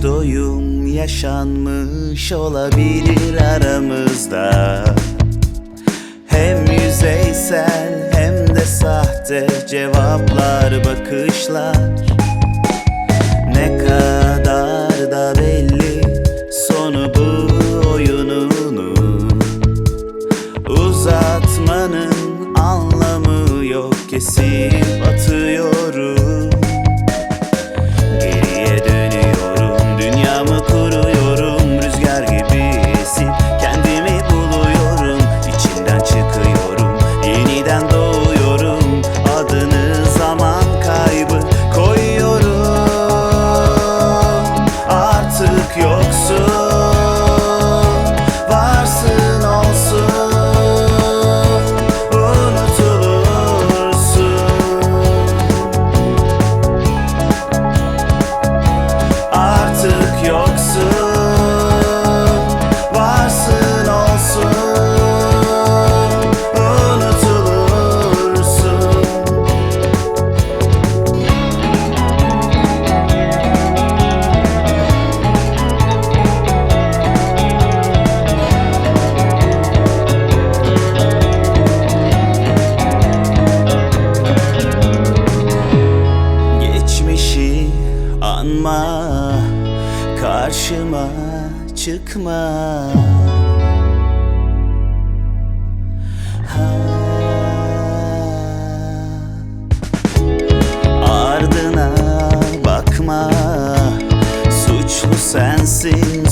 Eş doyum yaşanmış olabilir aramızda. Hem yüzeysel hem de sahte cevaplar, bakışlar. Ne kadar da belli sonu bu oyununu. Uzatmanın anlamı yok, kesip atıyorum. Geriye dönüyorum, dünyamı kuruyorum. Rüzgar gibi esip kendimi buluyorum. İçinden çıkıyorum, yeniden doğuyorum. Adını zaman kaybı koyuyorum. Artık yoksun, varsın olsun, unutulursun. Artık yoksun, varsın olsun, unutulursun. Geçmişi anma, karşıma çıkma. Ardına bakma, suçlu sensin.